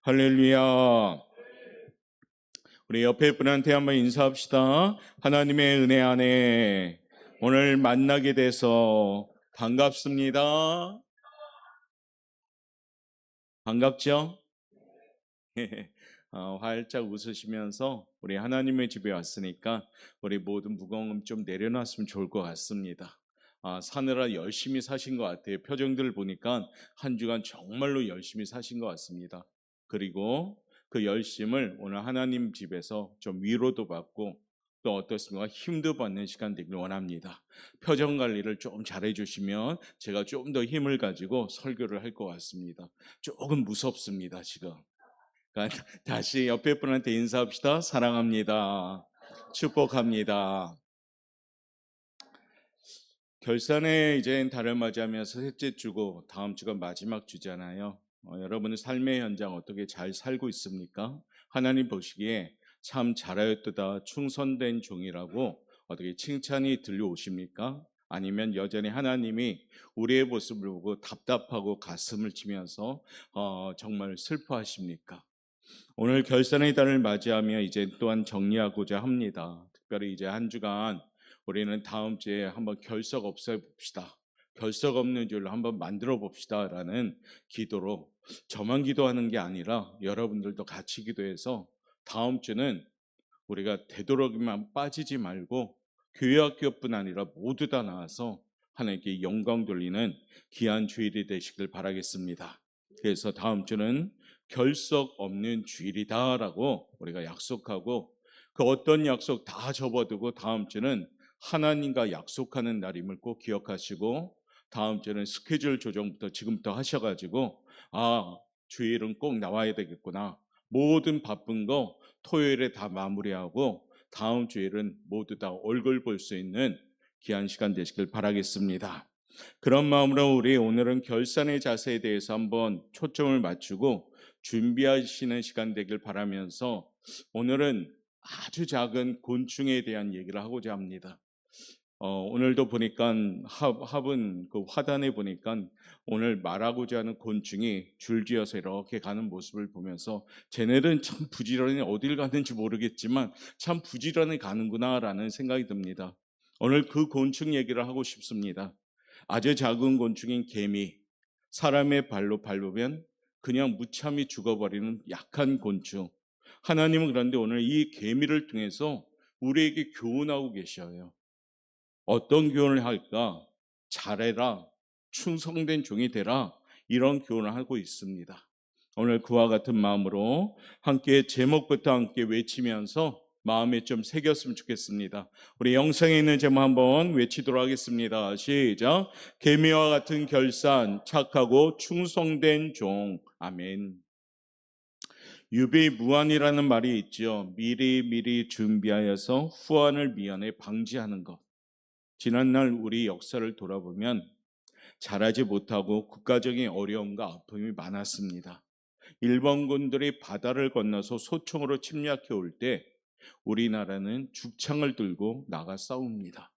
할렐루야. 우리 옆에 분한테 한번 인사합시다. 하나님의 은혜 안에 오늘 만나게 돼서 반갑습니다. 반갑죠? 활짝 웃으시면서 우리 하나님의 집에 왔으니까 우리 모든 무거움 좀 내려놨으면 좋을 것 같습니다. 사느라 열심히 사신 것 같아요. 표정들 보니까 한 주간 정말로 열심히 사신 것 같습니다. 그리고 그 열심을 오늘 하나님 집에서 좀 위로도 받고 또 어떻습니까? 힘도 받는 시간 되길 원합니다. 표정 관리를 좀 잘해주시면 제가 좀 더 힘을 가지고 설교를 할 것 같습니다. 조금 무섭습니다, 지금. 그러니까 다시 옆에 분한테 인사합시다. 사랑합니다. 축복합니다. 결산의 이제 달을 맞이하면서 셋째 주고 다음 주가 마지막 주잖아요. 여러분의 삶의 현장 어떻게 잘 살고 있습니까? 하나님 보시기에 참 잘하였도다 충성된 종이라고 어떻게 칭찬이 들려오십니까? 아니면 여전히 하나님이 우리의 모습을 보고 답답하고 가슴을 치면서 정말 슬퍼하십니까? 오늘 결산의 달을 맞이하며 이제 또한 정리하고자 합니다. 특별히 이제 한 주간 우리는 다음 주에 한번 결석 없애 봅시다. 결석 없는 주를 한번 만들어 봅시다라는 기도로 저만 기도하는 게 아니라 여러분들도 같이 기도해서 다음 주는 우리가 되도록이면 빠지지 말고 교회 학교뿐 아니라 모두 다 나와서 하나님께 영광 돌리는 귀한 주일이 되시길 바라겠습니다. 그래서 다음 주는 결석 없는 주일이다라고 우리가 약속하고 그 어떤 약속 다 접어두고 다음 주는 하나님과 약속하는 날임을 꼭 기억하시고 다음 주는 스케줄 조정부터 지금부터 하셔가지고 주일은 꼭 나와야 되겠구나. 모든 바쁜 거 토요일에 다 마무리하고 다음 주일은 모두 다 얼굴 볼 수 있는 귀한 시간 되시길 바라겠습니다. 그런 마음으로 우리 오늘은 결산의 자세에 대해서 한번 초점을 맞추고 준비하시는 시간 되길 바라면서 오늘은 아주 작은 곤충에 대한 얘기를 하고자 합니다. 오늘도 보니까 화분 그 화단에 보니까 오늘 말하고자 하는 곤충이 줄지어서 이렇게 가는 모습을 보면서 쟤네들은 참 부지런히 어딜 가는지 모르겠지만 참 부지런히 가는구나라는 생각이 듭니다. 오늘 그 곤충 얘기를 하고 싶습니다. 아주 작은 곤충인 개미, 사람의 발로 밟으면 그냥 무참히 죽어버리는 약한 곤충. 하나님은 그런데 오늘 이 개미를 통해서 우리에게 교훈하고 계셔요. 어떤 교훈을 할까? 잘해라, 충성된 종이 되라, 이런 교훈을 하고 있습니다. 오늘 그와 같은 마음으로 함께 제목부터 함께 외치면서 마음에 좀 새겼으면 좋겠습니다. 우리 영상에 있는 제목 한번 외치도록 하겠습니다. 시작. 개미와 같은 결산, 착하고 충성된 종. 아멘. 유비무환이라는 말이 있죠. 미리 준비하여서 후환을 미연에 방지하는 것. 지난날 우리 역사를 돌아보면 잘하지 못하고 국가적인 어려움과 아픔이 많았습니다. 일본군들이 바다를 건너서 소총으로 침략해 올 때 우리나라는 죽창을 들고 나가 싸웁니다.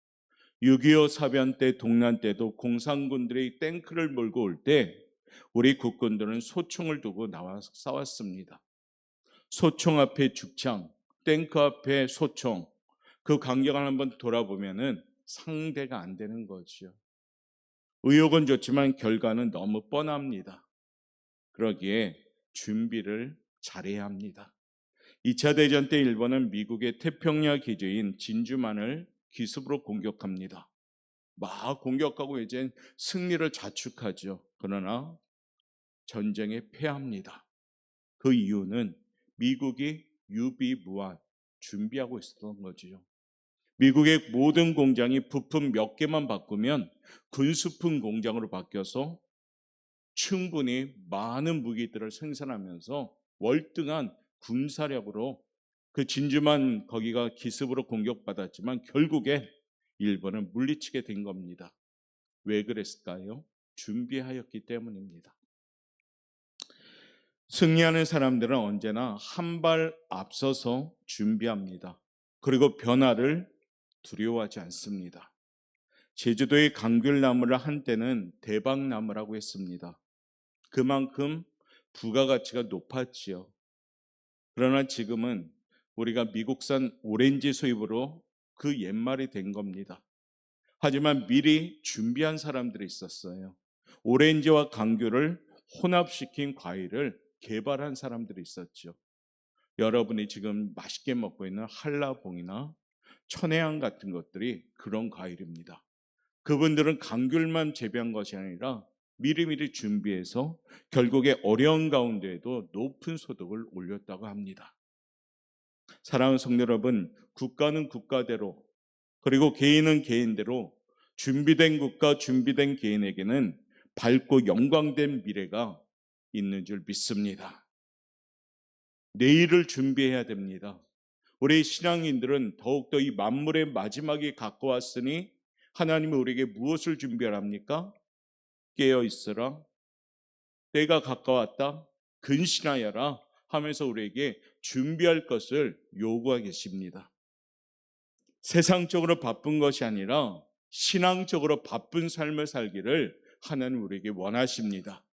6.25 사변 때 동란 때도 공산군들이 탱크를 몰고 올 때 우리 국군들은 소총을 두고 나와 싸웠습니다. 소총 앞에 죽창, 탱크 앞에 소총, 그 광경을 한번 돌아보면은 상대가 안 되는 거죠. 의욕은 좋지만 결과는 너무 뻔합니다. 그러기에 준비를 잘해야 합니다. 2차 대전 때 일본은 미국의 태평양 기지인 진주만을 기습으로 공격합니다. 막 공격하고 이제 승리를 자축하죠. 그러나 전쟁에 패합니다. 그 이유는 미국이 유비무환 준비하고 있었던 거지요. 미국의 모든 공장이 부품 몇 개만 바꾸면 군수품 공장으로 바뀌어서 충분히 많은 무기들을 생산하면서 월등한 군사력으로 그 진주만 거기가 기습으로 공격받았지만 결국에 일본을 물리치게 된 겁니다. 왜 그랬을까요? 준비하였기 때문입니다. 승리하는 사람들은 언제나 한 발 앞서서 준비합니다. 그리고 변화를 두려워하지 않습니다. 제주도의 감귤나무를 한때는 대박나무라고 했습니다. 그만큼 부가가치가 높았지요. 그러나 지금은 우리가 미국산 오렌지 수입으로 그 옛말이 된 겁니다. 하지만 미리 준비한 사람들이 있었어요. 오렌지와 감귤을 혼합시킨 과일을 개발한 사람들이 있었죠. 여러분이 지금 맛있게 먹고 있는 한라봉이나 천혜향 같은 것들이 그런 과일입니다. 그분들은 감귤만 재배한 것이 아니라 미리미리 준비해서 결국에 어려운 가운데에도 높은 소득을 올렸다고 합니다. 사랑하는 성도 여러분, 국가는 국가대로 그리고 개인은 개인대로 준비된 국가, 준비된 개인에게는 밝고 영광된 미래가 있는 줄 믿습니다. 내일을 준비해야 됩니다. 우리 신앙인들은 더욱더 이 만물의 마지막이 가까웠으니 하나님이 우리에게 무엇을 준비하랍니까? 깨어 있으라, 때가 가까웠다, 근신하여라 하면서 우리에게 준비할 것을 요구하고 계십니다. 세상적으로 바쁜 것이 아니라 신앙적으로 바쁜 삶을 살기를 하나님 우리에게 원하십니다.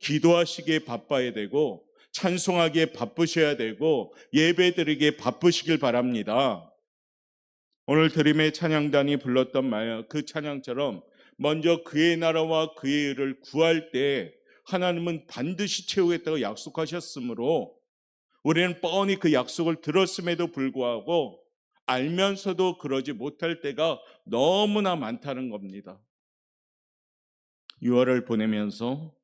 기도하시기에 바빠야 되고 찬송하기에 바쁘셔야 되고 예배드리기에 바쁘시길 바랍니다. 오늘 드림의 찬양단이 불렀던 그 찬양처럼 먼저 그의 나라와 그의 의를 구할 때 하나님은 반드시 채우겠다고 약속하셨으므로 우리는 뻔히 그 약속을 들었음에도 불구하고 알면서도 그러지 못할 때가 너무나 많다는 겁니다. 6월을 보내면서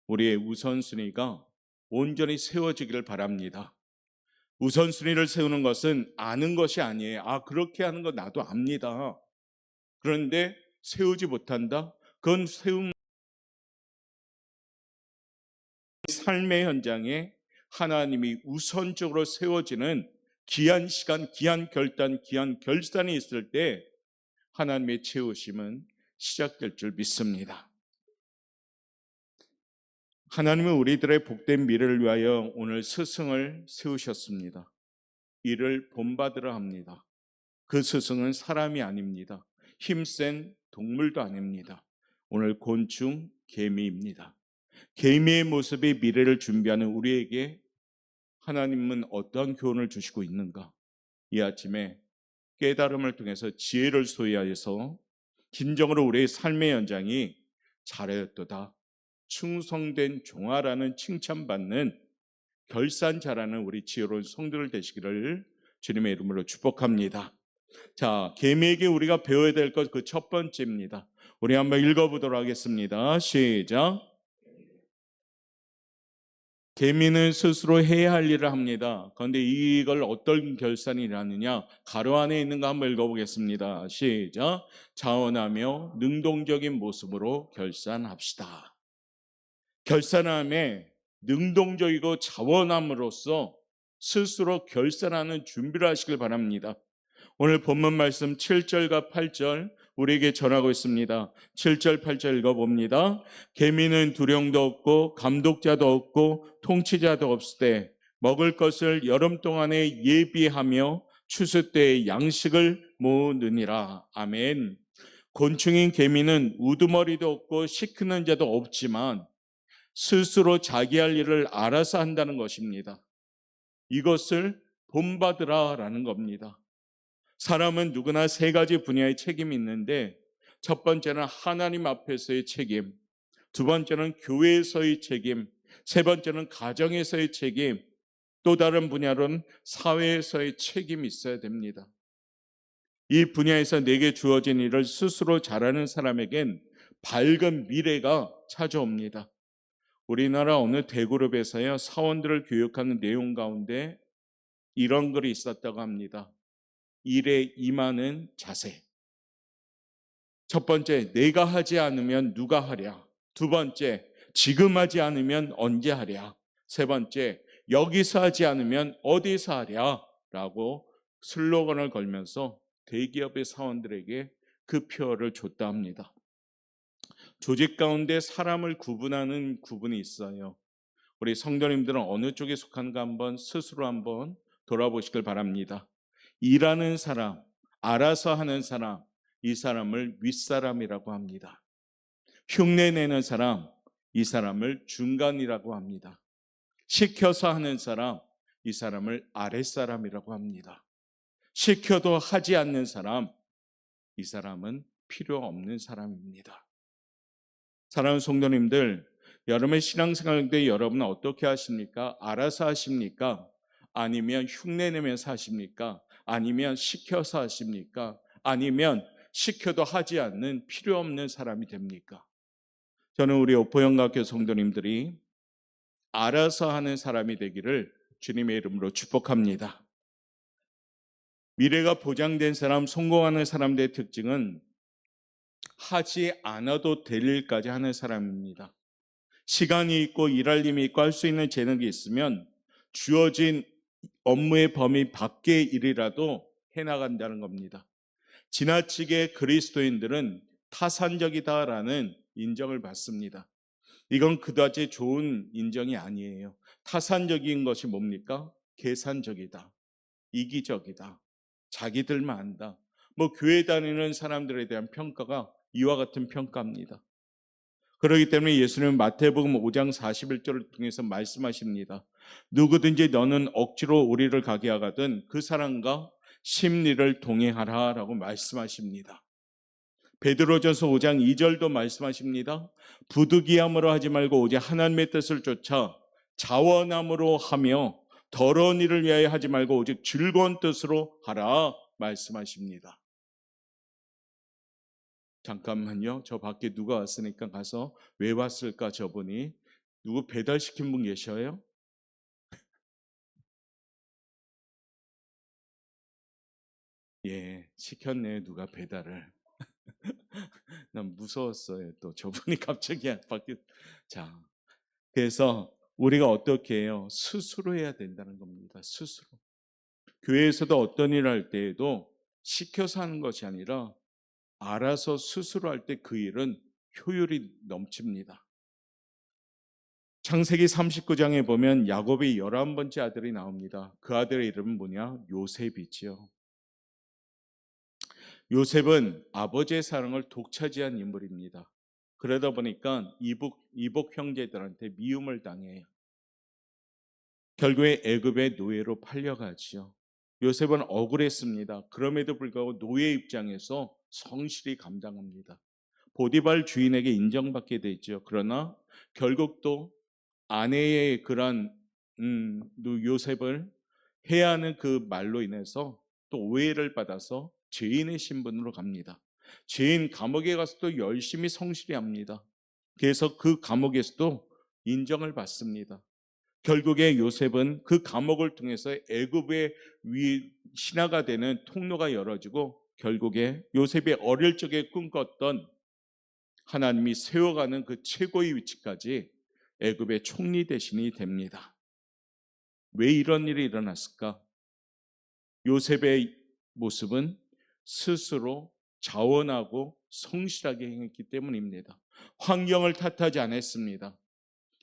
우리의 우선순위가 온전히 세워지기를 바랍니다. 우선순위를 세우는 것은 아는 것이 아니에요. 그렇게 하는 거 나도 압니다. 그런데 세우지 못한다? 그건 세운 삶의 현장에 하나님이 우선적으로 세워지는 귀한 시간, 귀한 결단, 귀한 결산이 있을 때 하나님의 채우심은 시작될 줄 믿습니다. 하나님은 우리들의 복된 미래를 위하여 오늘 스승을 세우셨습니다. 이를 본받으라 합니다. 그 스승은 사람이 아닙니다. 힘센 동물도 아닙니다. 오늘 곤충, 개미입니다. 개미의 모습이 미래를 준비하는 우리에게 하나님은 어떠한 교훈을 주시고 있는가? 이 아침에 깨달음을 통해서 지혜를 소유하여서 진정으로 우리의 삶의 연장이 잘하였도다, 충성된 종아라는 칭찬받는 결산 잘하는 우리 지혜로운 성도들 되시기를 주님의 이름으로 축복합니다. 자, 개미에게 우리가 배워야 될 것 그 첫 번째입니다. 우리 한번 읽어보도록 하겠습니다. 시작. 개미는 스스로 해야 할 일을 합니다. 그런데 이걸 어떤 결산이 일하느냐? 가로 안에 있는 거 한번 읽어보겠습니다. 시작. 자원하며 능동적인 모습으로 결산합시다. 결산함에 능동적이고 자원함으로써 스스로 결산하는 준비를 하시길 바랍니다. 오늘 본문 말씀 7절과 8절 우리에게 전하고 있습니다. 7절 8절 읽어봅니다. 개미는 두령도 없고 감독자도 없고 통치자도 없을 때 먹을 것을 여름 동안에 예비하며 추수 때에 양식을 모으느니라. 아멘. 곤충인 개미는 우두머리도 없고 시크는 자도 없지만 스스로 자기 할 일을 알아서 한다는 것입니다. 이것을 본받으라라는 겁니다. 사람은 누구나 세 가지 분야의 책임이 있는데 첫 번째는 하나님 앞에서의 책임, 두 번째는 교회에서의 책임, 세 번째는 가정에서의 책임, 또 다른 분야로는 사회에서의 책임이 있어야 됩니다. 이 분야에서 내게 주어진 일을 스스로 잘하는 사람에겐 밝은 미래가 찾아옵니다. 우리나라 어느 대그룹에서요, 사원들을 교육하는 내용 가운데 이런 글이 있었다고 합니다. 일에 임하는 자세. 첫 번째, 내가 하지 않으면 누가 하랴. 두 번째, 지금 하지 않으면 언제 하랴. 세 번째, 여기서 하지 않으면 어디서 하랴 라고 슬로건을 걸면서 대기업의 사원들에게 그 표어를 줬다 합니다. 조직 가운데 사람을 구분하는 구분이 있어요. 우리 성도님들은 어느 쪽에 속한가 한번 스스로 한번 돌아보시길 바랍니다. 일하는 사람, 알아서 하는 사람, 이 사람을 윗사람이라고 합니다. 흉내내는 사람, 이 사람을 중간이라고 합니다. 시켜서 하는 사람, 이 사람을 아랫사람이라고 합니다. 시켜도 하지 않는 사람, 이 사람은 필요 없는 사람입니다. 사랑하는 성도님들, 여러분의 신앙생활 때 여러분은 어떻게 하십니까? 알아서 하십니까? 아니면 흉내내면서 하십니까? 아니면 시켜서 하십니까? 아니면 시켜도 하지 않는 필요 없는 사람이 됩니까? 저는 우리 오포영각교 성도님들이 알아서 하는 사람이 되기를 주님의 이름으로 축복합니다. 미래가 보장된 사람, 성공하는 사람들의 특징은 하지 않아도 될 일까지 하는 사람입니다. 시간이 있고 일할 힘이 있고 할 수 있는 재능이 있으면 주어진 업무의 범위 밖의 일이라도 해나간다는 겁니다. 지나치게 그리스도인들은 타산적이다라는 인정을 받습니다. 이건 그다지 좋은 인정이 아니에요. 타산적인 것이 뭡니까? 계산적이다, 이기적이다, 자기들만 안다. 교회 다니는 사람들에 대한 평가가 이와 같은 평가입니다. 그렇기 때문에 예수님은 마태복음 5장 41절을 통해서 말씀하십니다. 누구든지 너는 억지로 우리를 가게 하거든 그 사람과 심리를 동행하라 라고 말씀하십니다. 베드로전서 5장 2절도 말씀하십니다. 부득이함으로 하지 말고 오직 하나님의 뜻을 쫓아 자원함으로 하며 더러운 일을 위하여 하지 말고 오직 즐거운 뜻으로 하라 말씀하십니다. 잠깐만요. 저 밖에 누가 왔으니까 가서 왜 왔을까 저분이. 누구 배달시킨 분 계셔요? 예, 시켰네요. 누가 배달을. 난 무서웠어요. 또 저분이 갑자기 밖에. 자, 그래서 우리가 어떻게 해요? 스스로 해야 된다는 겁니다. 스스로. 교회에서도 어떤 일을 할 때에도 시켜서 하는 것이 아니라 알아서 스스로 할 때 그 일은 효율이 넘칩니다. 창세기 39장에 보면 야곱의 11번째 아들이 나옵니다. 그 아들의 이름은 뭐냐? 요셉이지요. 요셉은 아버지의 사랑을 독차지한 인물입니다. 그러다 보니까 이복 형제들한테 미움을 당해요. 결국에 애굽의 노예로 팔려가지요. 요셉은 억울했습니다. 그럼에도 불구하고 노예 입장에서 성실히 감당합니다. 보디발 주인에게 인정받게 되죠. 그러나 결국 또 아내의 그런 요셉을 해하는 그 말로 인해서 또 오해를 받아서 죄인의 신분으로 갑니다. 죄인 감옥에 가서 또 열심히 성실히 합니다. 그래서 그 감옥에서도 인정을 받습니다. 결국에 요셉은 그 감옥을 통해서 애굽의 신하가 되는 통로가 열어지고 결국에 요셉이 어릴 적에 꿈꿨던 하나님이 세워가는 그 최고의 위치까지 애굽의 총리 대신이 됩니다. 왜 이런 일이 일어났을까? 요셉의 모습은 스스로 자원하고 성실하게 행했기 때문입니다. 환경을 탓하지 않았습니다.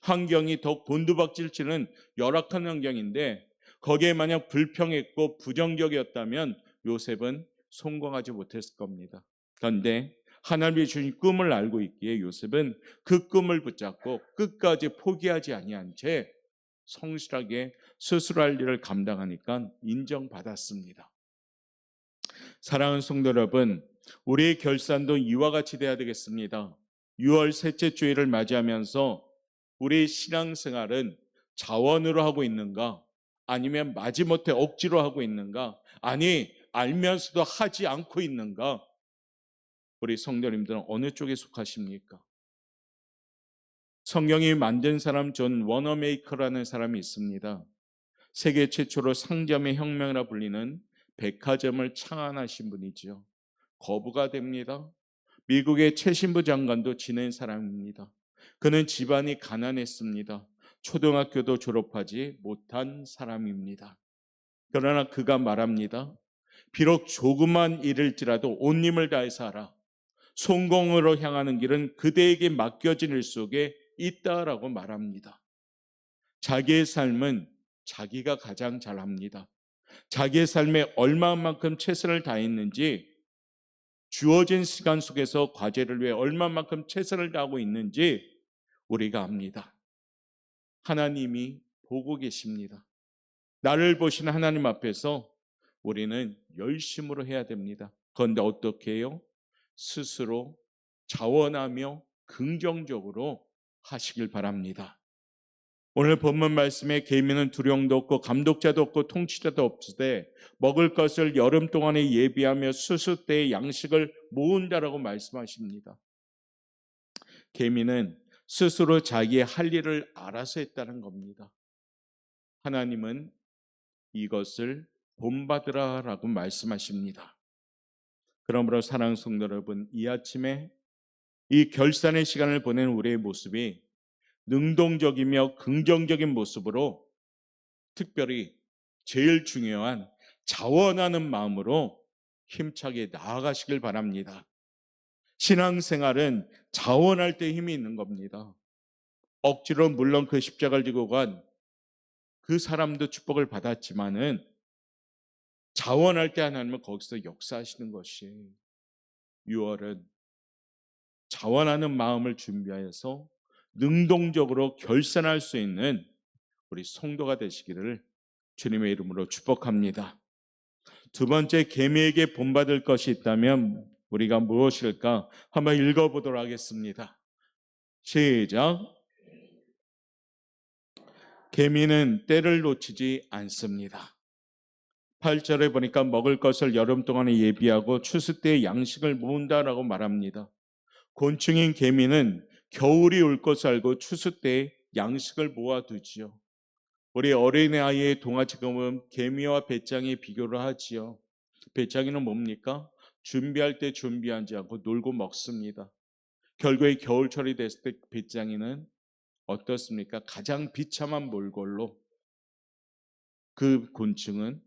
환경이 더 곤두박질치는 열악한 환경인데 거기에 만약 불평했고 부정적이었다면 요셉은 성공하지 못했을 겁니다. 그런데 하나님이 주신 꿈을 알고 있기에 요셉은 그 꿈을 붙잡고 끝까지 포기하지 아니한 채 성실하게 스스로 할 일을 감당하니까 인정받았습니다. 사랑하는 성도 여러분, 우리의 결산도 이와 같이 돼야 되겠습니다. 6월 셋째 주일을 맞이하면서 우리 신앙생활은 자원으로 하고 있는가? 아니면 마지못해 억지로 하고 있는가? 아니, 알면서도 하지 않고 있는가? 우리 성도님들은 어느 쪽에 속하십니까? 성경이 만든 사람 존 워너메이커라는 사람이 있습니다. 세계 최초로 상점의 혁명이라 불리는 백화점을 창안하신 분이지요. 거부가 됩니다. 미국의 최신부 장관도 지낸 사람입니다. 그는 집안이 가난했습니다. 초등학교도 졸업하지 못한 사람입니다. 그러나 그가 말합니다. 비록 조그만 일일지라도 온 힘을 다해서 하라. 성공으로 향하는 길은 그대에게 맡겨진 일 속에 있다라고 말합니다. 자기의 삶은 자기가 가장 잘합니다. 자기의 삶에 얼마만큼 최선을 다했는지, 주어진 시간 속에서 과제를 위해 얼마만큼 최선을 다하고 있는지 우리가 압니다. 하나님이 보고 계십니다. 나를 보시는 하나님 앞에서 우리는 열심으로 해야 됩니다. 그런데 어떻게 해요? 스스로 자원하며 긍정적으로 하시길 바랍니다. 오늘 본문 말씀에 계민은 두령도 없고 감독자도 없고 통치자도 없으되 먹을 것을 여름 동안에 예비하며 수수 때의 양식을 모은다라고 말씀하십니다. 계민은 스스로 자기의 할 일을 알아서 했다는 겁니다. 하나님은 이것을 본받으라라고 말씀하십니다. 그러므로 사랑하는 성도 여러분, 이 아침에 이 결산의 시간을 보낸 우리의 모습이 능동적이며 긍정적인 모습으로, 특별히 제일 중요한 자원하는 마음으로 힘차게 나아가시길 바랍니다. 신앙생활은 자원할 때 힘이 있는 겁니다. 억지로 물론 그 십자가를 지고 간 그 사람도 축복을 받았지만은 자원할 때 하나님은 거기서 역사하시는 것이, 6월은 자원하는 마음을 준비하여서 능동적으로 결산할 수 있는 우리 성도가 되시기를 주님의 이름으로 축복합니다. 두 번째, 계미에게 본받을 것이 있다면 우리가 무엇일까? 한번 읽어보도록 하겠습니다. 시작. 계미는 때를 놓치지 않습니다. 8절에 보니까 먹을 것을 여름 동안에 예비하고 추수 때에 양식을 모은다라고 말합니다. 곤충인 개미는 겨울이 올 것을 알고 추수 때에 양식을 모아두지요. 우리 어린아이의 동화책은 개미와 배짱이 비교를 하지요. 배짱이는 뭡니까? 준비할 때 준비하지 않고 놀고 먹습니다. 결국에 겨울철이 됐을 때 배짱이는 어떻습니까? 가장 비참한 몰골로 그 곤충은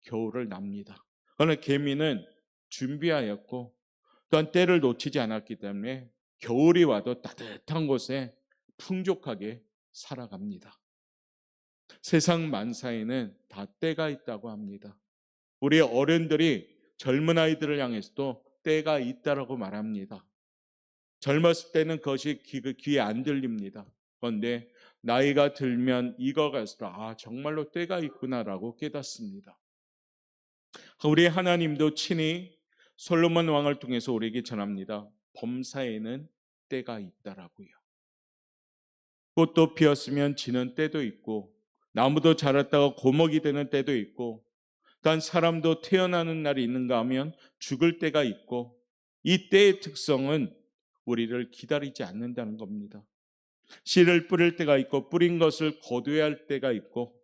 겨울을 납니다. 그러나 개미는 준비하였고 또한 때를 놓치지 않았기 때문에 겨울이 와도 따뜻한 곳에 풍족하게 살아갑니다. 세상 만사에는 다 때가 있다고 합니다. 우리 어른들이 젊은 아이들을 향해서도 때가 있다라고 말합니다. 젊었을 때는 그것이 귀에 안 들립니다. 그런데 나이가 들면 익어갈수록 정말로 때가 있구나라고 깨닫습니다. 우리 하나님도 친히 솔로몬 왕을 통해서 우리에게 전합니다. 범사에는 때가 있다라고요. 꽃도 피었으면 지는 때도 있고 나무도 자랐다가 고목이 되는 때도 있고 단 사람도 태어나는 날이 있는가 하면 죽을 때가 있고 이 때의 특성은 우리를 기다리지 않는다는 겁니다. 씨를 뿌릴 때가 있고 뿌린 것을 거두어야 할 때가 있고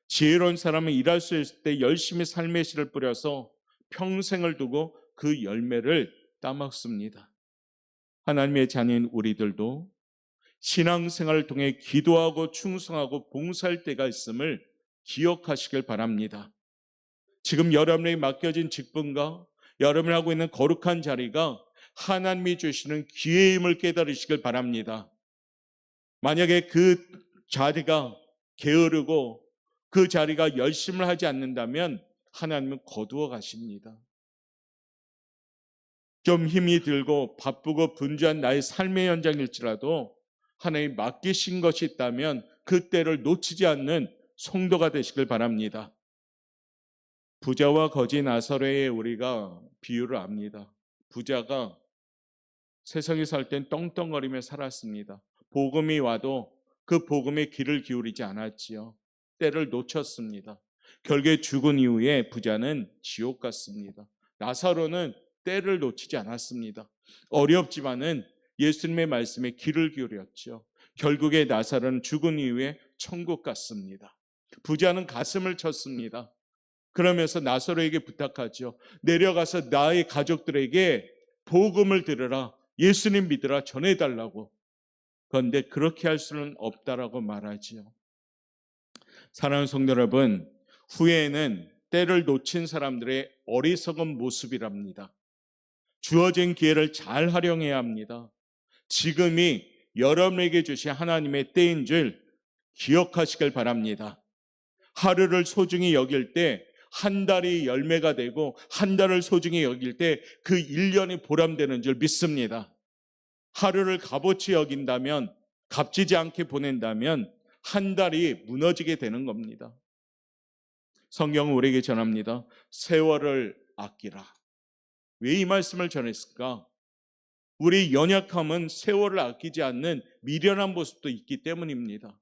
지혜로운 사람은 일할 수 있을 때 열심히 삶의 씨를 뿌려서 평생을 두고 그 열매를 따먹습니다. 하나님의 자녀인 우리들도 신앙생활을 통해 기도하고 충성하고 봉사할 때가 있음을 기억하시길 바랍니다. 지금 여러분에게 맡겨진 직분과 여러분이 하고 있는 거룩한 자리가 하나님이 주시는 기회임을 깨달으시길 바랍니다. 만약에 그 자리가 게으르고 그 자리가 열심을 하지 않는다면 하나님은 거두어 가십니다. 좀 힘이 들고 바쁘고 분주한 나의 삶의 현장일지라도 하나님이 맡기신 것이 있다면 그 때를 놓치지 않는 성도가 되시길 바랍니다. 부자와 거지 나사로의 우리가 비유를 압니다. 부자가 세상에 살 땐 떵떵거리며 살았습니다. 복음이 와도 그 복음에 귀를 기울이지 않았지요. 때를 놓쳤습니다. 결국에 죽은 이후에 부자는 지옥 갔습니다. 나사로는 때를 놓치지 않았습니다. 어렵지만은 예수님의 말씀에 귀를 기울였죠. 결국에 나사로는 죽은 이후에 천국 갔습니다. 부자는 가슴을 쳤습니다. 그러면서 나사로에게 부탁하죠. 내려가서 나의 가족들에게 복음을 들으라, 예수님 믿으라 전해달라고. 그런데 그렇게 할 수는 없다라고 말하지요. 사랑하는 성도 여러분, 후회는 때를 놓친 사람들의 어리석은 모습이랍니다. 주어진 기회를 잘 활용해야 합니다. 지금이 여러분에게 주신 하나님의 때인 줄 기억하시길 바랍니다. 하루를 소중히 여길 때 한 달이 열매가 되고 한 달을 소중히 여길 때 그 1년이 보람되는 줄 믿습니다. 하루를 값어치 여긴다면, 값지지 않게 보낸다면 한 달이 무너지게 되는 겁니다. 성경은 우리에게 전합니다. 세월을 아끼라. 왜 이 말씀을 전했을까? 우리 연약함은 세월을 아끼지 않는 미련한 모습도 있기 때문입니다.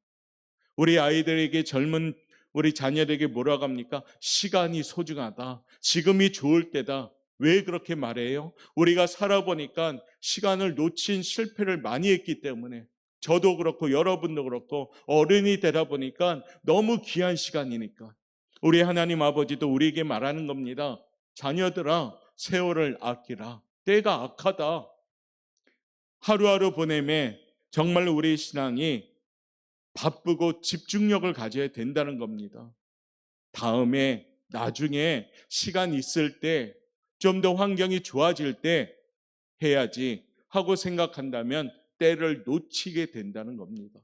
우리 아이들에게 젊은 우리 자녀에게 뭐라고 합니까? 시간이 소중하다. 지금이 좋을 때다. 왜 그렇게 말해요? 우리가 살아보니까 시간을 놓친 실패를 많이 했기 때문에 저도 그렇고 여러분도 그렇고 어른이 되다 보니까 너무 귀한 시간이니까 우리 하나님 아버지도 우리에게 말하는 겁니다. 자녀들아, 세월을 아끼라. 때가 악하다. 하루하루 보내매 정말 우리 신앙이 바쁘고 집중력을 가져야 된다는 겁니다. 다음에 나중에 시간 있을 때 좀 더 환경이 좋아질 때 해야지 하고 생각한다면 때를 놓치게 된다는 겁니다.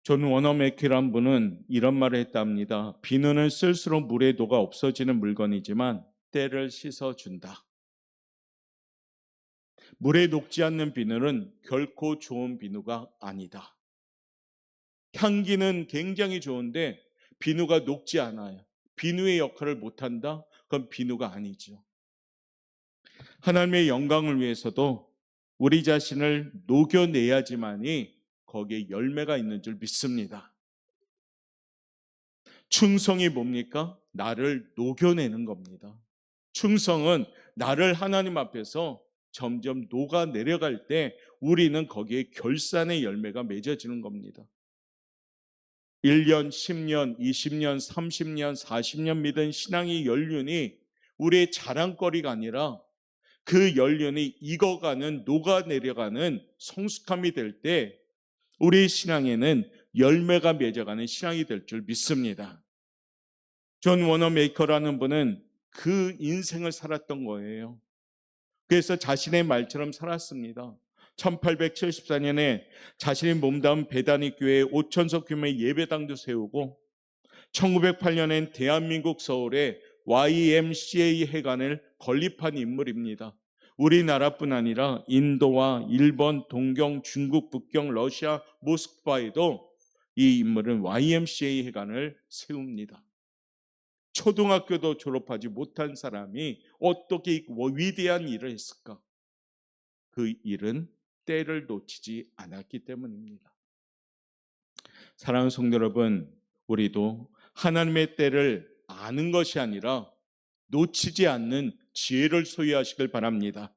존 워너메키란 분은 이런 말을 했답니다. 비누는 쓸수록 물에 녹아 없어지는 물건이지만 때를 씻어준다. 물에 녹지 않는 비누는 결코 좋은 비누가 아니다. 향기는 굉장히 좋은데 비누가 녹지 않아요. 비누의 역할을 못한다? 그건 비누가 아니죠. 하나님의 영광을 위해서도 우리 자신을 녹여내야지만이 거기에 열매가 있는 줄 믿습니다. 충성이 뭡니까? 나를 녹여내는 겁니다. 충성은 나를 하나님 앞에서 점점 녹아내려갈 때 우리는 거기에 결산의 열매가 맺어지는 겁니다. 1년, 10년, 20년, 30년, 40년 믿은 신앙의 연륜이 우리의 자랑거리가 아니라 그 연륜이 익어가는, 녹아내려가는 성숙함이 될 때 우리 신앙에는 열매가 맺어가는 신앙이 될 줄 믿습니다. 존 워너메이커라는 분은 그 인생을 살았던 거예요. 그래서 자신의 말처럼 살았습니다. 1874년에 자신이 몸담은 베다니 교회에 5,000석 규모의 예배당도 세우고 1908년엔 대한민국 서울에 YMCA 회관을 건립한 인물입니다. 우리나라뿐 아니라 인도와 일본, 동경, 중국, 북경, 러시아, 모스크바에도 이 인물은 YMCA 회관을 세웁니다. 초등학교도 졸업하지 못한 사람이 어떻게 위대한 일을 했을까? 그 일은 때를 놓치지 않았기 때문입니다. 사랑하는 성도 여러분, 우리도 하나님의 때를 아는 것이 아니라 놓치지 않는 지혜를 소유하시길 바랍니다.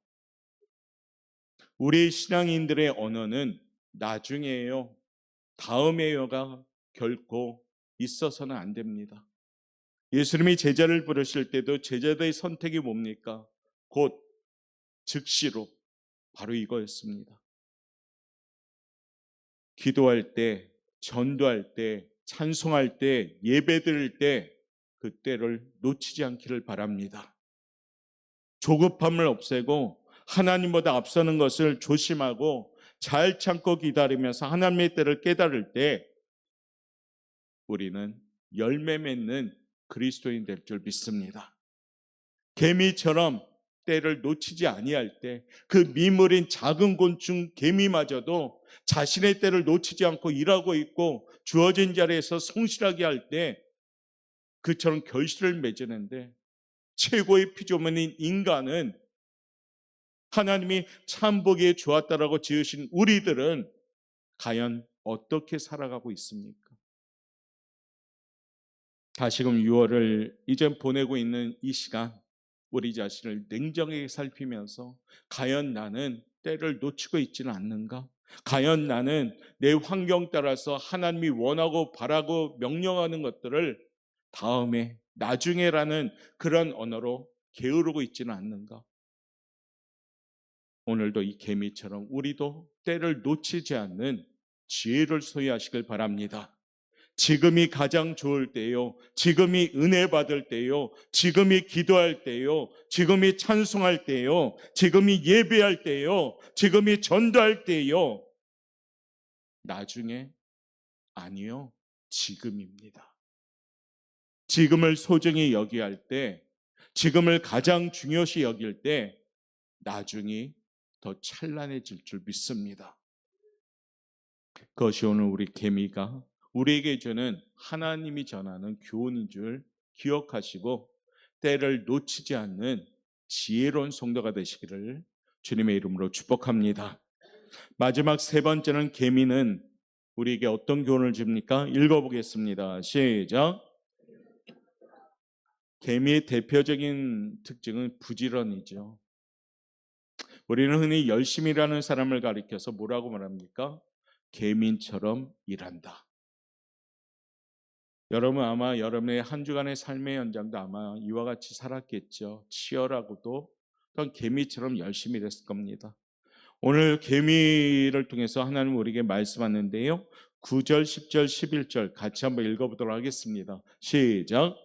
우리 신앙인들의 언어는 나중에요, 다음에요가 결코 있어서는 안 됩니다. 예수님이 제자를 부르실 때도 제자들의 선택이 뭡니까? 곧 즉시로 바로 이거였습니다. 기도할 때, 전도할 때, 찬송할 때, 예배 드릴 때 그때를 놓치지 않기를 바랍니다. 조급함을 없애고 하나님보다 앞서는 것을 조심하고 잘 참고 기다리면서 하나님의 때를 깨달을 때 우리는 열매 맺는 그리스도인 될 줄 믿습니다. 개미처럼 때를 놓치지 아니할 때 그 미물인 작은 곤충 개미마저도 자신의 때를 놓치지 않고 일하고 있고 주어진 자리에서 성실하게 할 때 그처럼 결실을 맺었는데 최고의 피조물인 인간은 하나님이 참 보기에 좋았다라고 지으신 우리들은 과연 어떻게 살아가고 있습니까? 다시금 6월을 이제 보내고 있는 이 시간 우리 자신을 냉정하게 살피면서 과연 나는 때를 놓치고 있지는 않는가? 과연 나는 내 환경 따라서 하나님이 원하고 바라고 명령하는 것들을 다음에 나중에라는 그런 언어로 게으르고 있지는 않는가? 오늘도 이 개미처럼 우리도 때를 놓치지 않는 지혜를 소유하시길 바랍니다. 지금이 가장 좋을 때요. 지금이 은혜 받을 때요. 지금이 기도할 때요. 지금이 찬송할 때요. 지금이 예배할 때요. 지금이 전도할 때요. 나중에 아니요. 지금입니다. 지금을 소중히 여겨야 할 때, 지금을 가장 중요시 여길 때 나중이 더 찬란해질 줄 믿습니다. 그것이 오늘 우리 개미가 우리에게 주는 하나님이 전하는 교훈인 줄 기억하시고 때를 놓치지 않는 지혜로운 성도가 되시기를 주님의 이름으로 축복합니다. 마지막 세 번째는 개미는 우리에게 어떤 교훈을 줍니까? 읽어보겠습니다. 시작. 개미의 대표적인 특징은 부지런이죠. 우리는 흔히 열심히 일하는 사람을 가리켜서 뭐라고 말합니까? 개미처럼 일한다. 여러분 아마 여러분의 한 주간의 삶의 현장도 아마 이와 같이 살았겠죠. 치열하고도 또한 개미처럼 열심히 일했을 겁니다. 오늘 개미를 통해서 하나님 우리에게 말씀하는데요. 9절, 10절, 11절 같이 한번 읽어보도록 하겠습니다. 시작.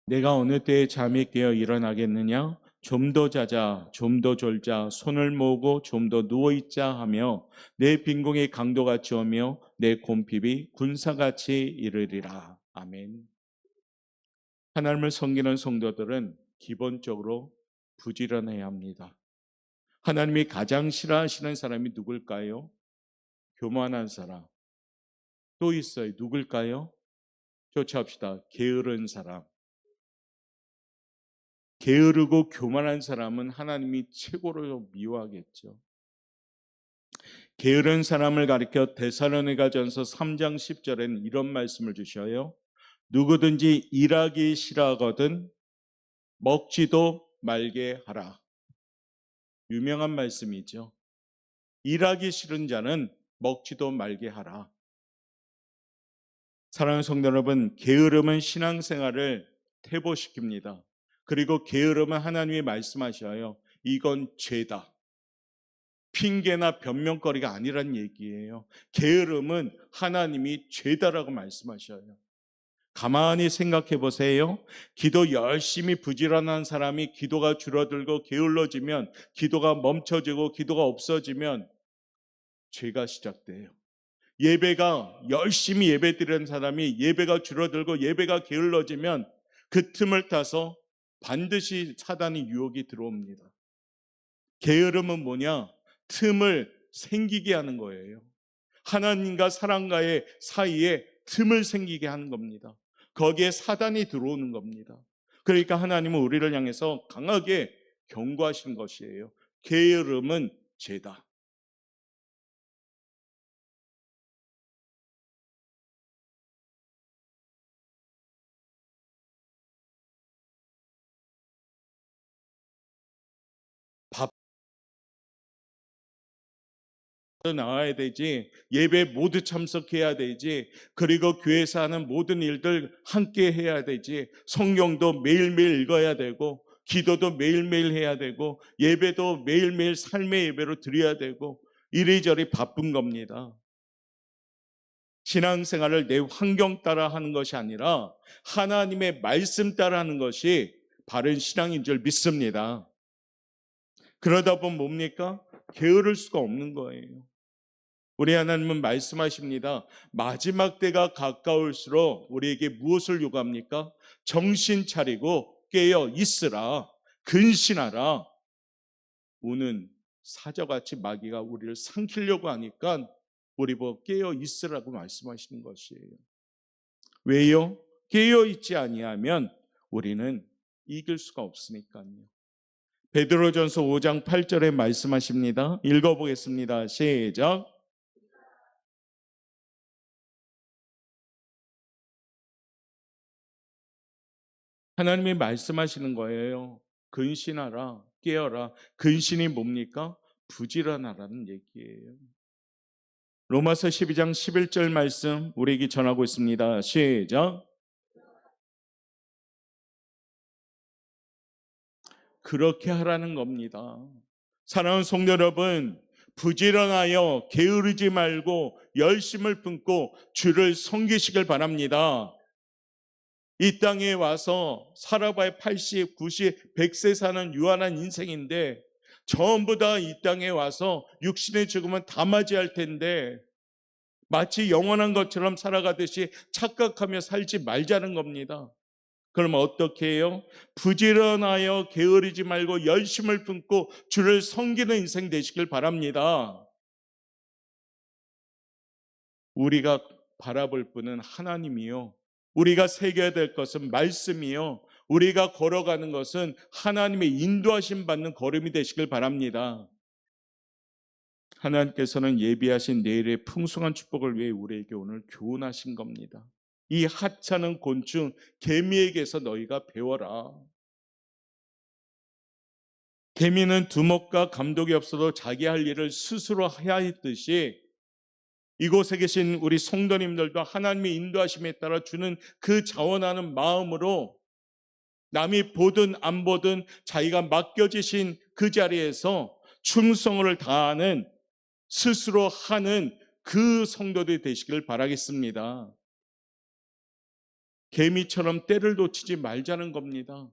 내가 어느 때에 잠이 깨어 일어나겠느냐? 좀 더 자자, 좀 더 졸자, 손을 모으고 좀 더 누워있자 하며 내 빈공이 강도같이 오며 내 곰핍이 군사같이 이르리라. 아멘. 하나님을 섬기는 성도들은 기본적으로 부지런해야 합니다. 하나님이 가장 싫어하시는 사람이 누굴까요? 교만한 사람. 또 있어요. 누굴까요? 교체합시다. 게으른 사람. 게으르고 교만한 사람은 하나님이 최고로 미워하겠죠. 게으른 사람을 가리켜 데살로니가전서 3장 10절에는 이런 말씀을 주셔요. 누구든지 일하기 싫어하거든 먹지도 말게 하라. 유명한 말씀이죠. 일하기 싫은 자는 먹지도 말게 하라. 사랑하는 성도 여러분, 게으름은 신앙생활을 퇴보시킵니다. 그리고 게으름은 하나님이 말씀하셔요. 이건 죄다. 핑계나 변명거리가 아니란 얘기예요. 게으름은 하나님이 죄다라고 말씀하셔요. 가만히 생각해 보세요. 기도 열심히 부지런한 사람이 기도가 줄어들고 게을러지면, 기도가 멈춰지고 기도가 없어지면 죄가 시작돼요. 예배가 열심히 예배드리는 사람이 예배가 줄어들고 예배가 게을러지면 그 틈을 타서 반드시 사단의 유혹이 들어옵니다. 게으름은 뭐냐? 틈을 생기게 하는 거예요. 하나님과 사람과의 사이에 틈을 생기게 하는 겁니다. 거기에 사단이 들어오는 겁니다. 그러니까 하나님은 우리를 향해서 강하게 경고하신 것이에요. 게으름은 죄다. 밥 나와야 되지, 예배 모두 참석해야 되지, 그리고 교회에서 하는 모든 일들 함께 해야 되지, 성경도 매일매일 읽어야 되고 기도도 매일매일 해야 되고 예배도 매일매일 삶의 예배로 드려야 되고 이리저리 바쁜 겁니다. 신앙생활을 내 환경 따라 하는 것이 아니라 하나님의 말씀 따라 하는 것이 바른 신앙인 줄 믿습니다. 그러다 보면 뭡니까? 게으를 수가 없는 거예요. 우리 하나님은 말씀하십니다. 마지막 때가 가까울수록 우리에게 무엇을 요구합니까? 정신 차리고 깨어 있으라. 근신하라. 우는 사자같이 마귀가 우리를 삼키려고 하니까 우리 보고 깨어 있으라고 말씀하시는 것이에요. 왜요? 깨어 있지 아니하면 우리는 이길 수가 없으니까요. 베드로전서 5장 8절에 말씀하십니다. 읽어보겠습니다. 시작. 하나님이 말씀하시는 거예요. 근신하라, 깨어라. 근신이 뭡니까? 부지런하라는 얘기예요. 로마서 12장 11절 말씀 우리에게 전하고 있습니다. 시작. 그렇게 하라는 겁니다. 사랑하는 성도 여러분, 부지런하여 게으르지 말고 열심을 품고 주를 섬기시길 바랍니다. 이 땅에 와서 살아봐야 80, 90, 100세 사는 유한한 인생인데 전부 다 이 땅에 와서 육신의 죽음은 다 맞이할 텐데 마치 영원한 것처럼 살아가듯이 착각하며 살지 말자는 겁니다. 그럼 어떻게 해요? 부지런하여 게으르지 말고 열심을 품고 주를 섬기는 인생 되시길 바랍니다. 우리가 바라볼 분은 하나님이요, 우리가 새겨야 될 것은 말씀이요, 우리가 걸어가는 것은 하나님의 인도하심 받는 걸음이 되시길 바랍니다. 하나님께서는 예비하신 내일의 풍성한 축복을 위해 우리에게 오늘 교훈하신 겁니다. 이 하찮은 곤충 개미에게서 너희가 배워라. 개미는 두목과 감독이 없어도 자기 할 일을 스스로 해야 했듯이 이곳에 계신 우리 성도님들도 하나님의 인도하심에 따라 주는 그 자원하는 마음으로 남이 보든 안 보든 자기가 맡겨지신 그 자리에서 충성을 다하는, 스스로 하는 그 성도들이 되시길 바라겠습니다. 개미처럼 때를 놓치지 말자는 겁니다.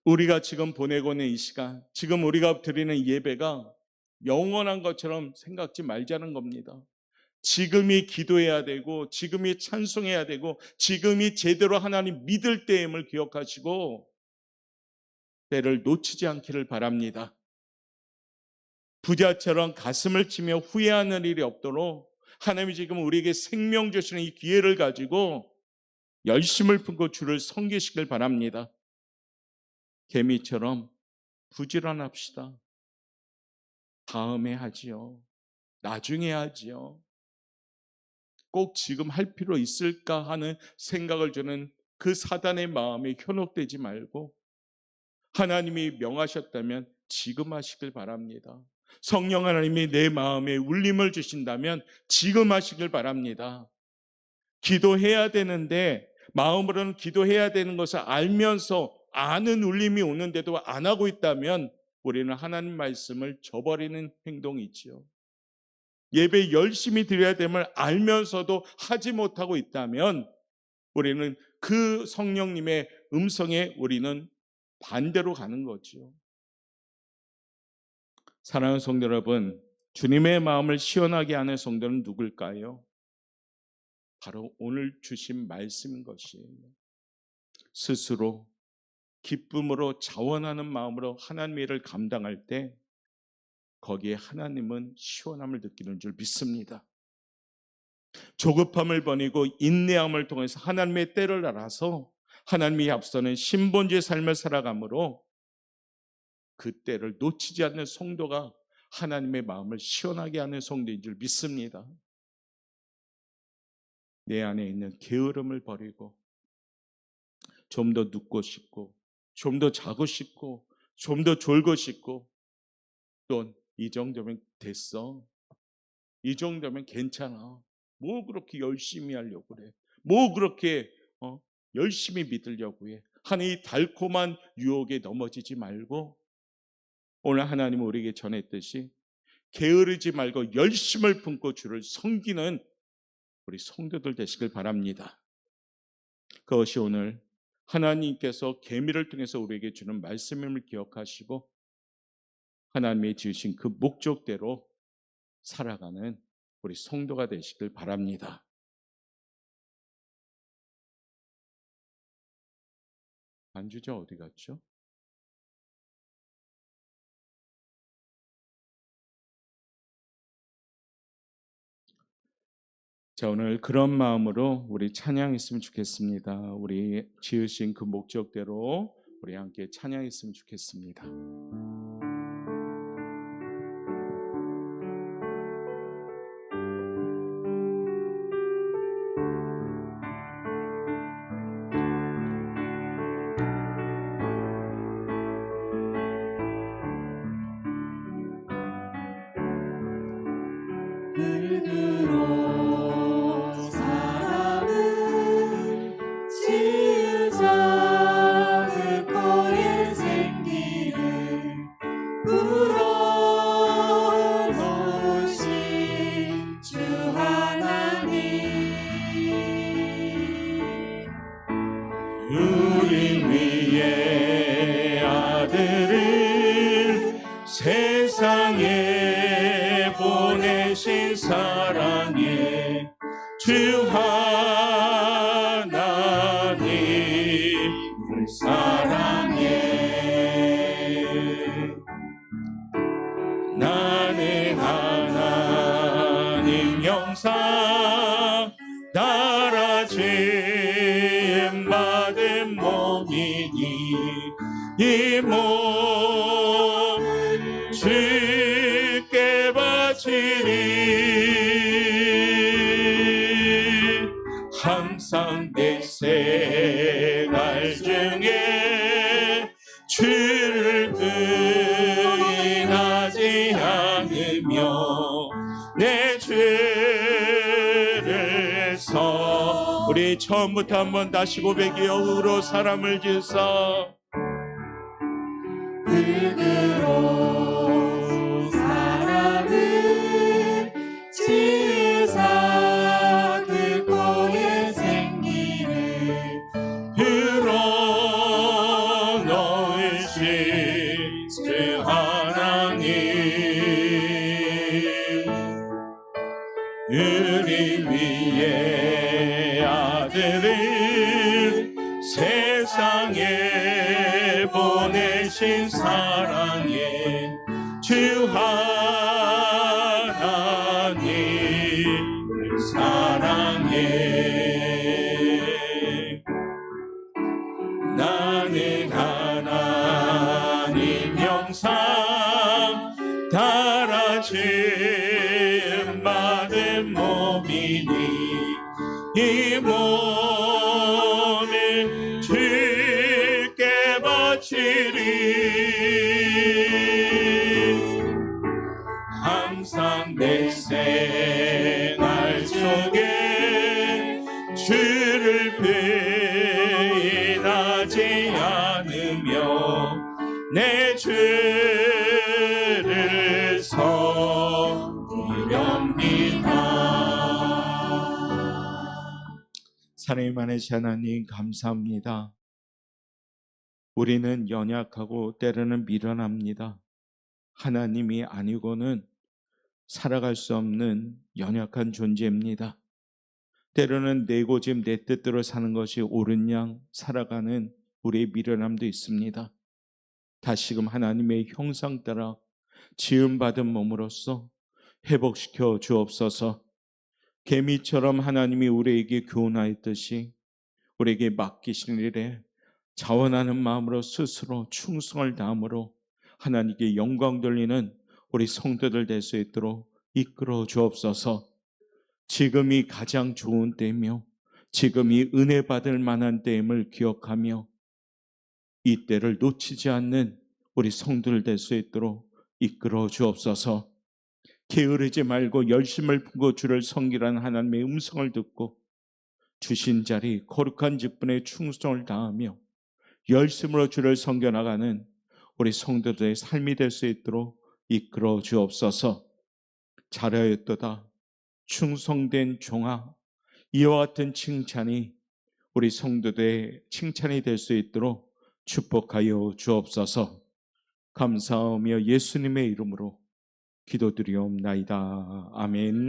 우리가 지금 보내고 있는 이 시간, 지금 우리가 드리는 예배가 영원한 것처럼 생각지 말자는 겁니다. 지금이 기도해야 되고, 지금이 찬송해야 되고, 지금이 제대로 하나님 믿을 때임을 기억하시고 때를 놓치지 않기를 바랍니다. 부자처럼 가슴을 치며 후회하는 일이 없도록 하나님이 지금 우리에게 생명 주시는 이 기회를 가지고 열심을 품고 주를 섬기시길 바랍니다. 개미처럼 부지런합시다. 다음에 하지요, 나중에 하지요, 꼭 지금 할 필요 있을까 하는 생각을 주는 그 사단의 마음에 현혹되지 말고 하나님이 명하셨다면 지금 하시길 바랍니다. 성령 하나님이 내 마음에 울림을 주신다면 지금 하시길 바랍니다. 기도해야 되는데, 마음으로는 기도해야 되는 것을 알면서 아는 울림이 오는데도 안 하고 있다면 우리는 하나님 말씀을 저버리는 행동이 있지요. 예배 열심히 드려야 됨을 알면서도 하지 못하고 있다면 우리는 그 성령님의 음성에 우리는 반대로 가는 거죠. 사랑하는 성도 여러분, 주님의 마음을 시원하게 하는 성도는 누굴까요? 바로 오늘 주신 말씀인 것이에요. 스스로 기쁨으로 자원하는 마음으로 하나님의 일을 감당할 때 거기에 하나님은 시원함을 느끼는 줄 믿습니다. 조급함을 버리고 인내함을 통해서 하나님의 때를 알아서 하나님이 앞서는 신본주의 삶을 살아감으로 그 때를 놓치지 않는 성도가 하나님의 마음을 시원하게 하는 성도인 줄 믿습니다. 내 안에 있는 게으름을 버리고 좀 더 눕고 싶고, 좀 더 자고 싶고, 좀 더 졸고 싶고, 또 이 정도면 됐어, 이 정도면 괜찮아, 뭐 그렇게 열심히 하려고 그래, 뭐 그렇게 열심히 믿으려고 해 하는 이 달콤한 유혹에 넘어지지 말고 오늘 하나님은 우리에게 전했듯이 게으르지 말고 열심을 품고 주를 섬기는 우리 성도들 되시길 바랍니다. 그것이 오늘 하나님께서 계미를 통해서 우리에게 주는 말씀임을 기억하시고 하나님이 지으신 그 목적대로 살아가는 우리 성도가 되시길 바랍니다. 안주자 어디 갔죠? 자, 오늘 그런 마음으로 우리 찬양했으면 좋겠습니다. 우리 지으신 그 목적대로 우리 함께 찬양했으면 좋겠습니다. 물들어 사람은 지으자 그 거에 생기를 불어넣으신 주 하나님, 우리 위에 아들을 세상에 보내신 사랑에 주 하나님 명상 따라 지음 받은 몸이니 이 몸 주께 바치리 항상 내 생활 중에 주를 부인하지 않으며 내 죄를 우리 처음부터 한번 다시 고백이여. 흙으로 사람을 지으사 흙으로 사람을 지으사 그 꼴에 생기를 불어넣으신 주 하나님 우리 위에 아들을 세상에 보내신 사랑의 주 하나님을 사랑해. 나는 하나님 형상 따라 지음 받은 몸이니 이 몸을 주께 바치리 항상 내 생활 속에 주를 부인하지 않으며 내 죄를 섬기렵니다. 사랑이 많으신 하나님 감사합니다. 우리는 연약하고 때로는 미련합니다. 하나님이 아니고는 살아갈 수 없는 연약한 존재입니다. 때로는 내 고집 내 뜻대로 사는 것이 옳은 양 살아가는 우리의 미련함도 있습니다. 다시금 하나님의 형상 따라 지음받은 몸으로서 회복시켜 주옵소서. 개미처럼 하나님이 우리에게 교훈하였듯이 우리에게 맡기신 일에 자원하는 마음으로 스스로 충성을 다함으로 하나님께 영광 돌리는 우리 성도들 될 수 있도록 이끌어 주옵소서. 지금이 가장 좋은 때이며 지금이 은혜 받을 만한 때임을 기억하며 이 때를 놓치지 않는 우리 성도들 될 수 있도록 이끌어 주옵소서. 게으르지 말고 열심을 품고 주를 섬기라는 하나님의 음성을 듣고 주신 자리 거룩한 직분에 충성을 다하며 열심으로 주를 섬겨나가는 우리 성도들의 삶이 될 수 있도록 이끌어 주옵소서. 잘하였도다 충성된 종아, 이와 같은 칭찬이 우리 성도들의 칭찬이 될 수 있도록 축복하여 주옵소서. 감사하며 예수님의 이름으로 기도드리옵나이다. 아멘.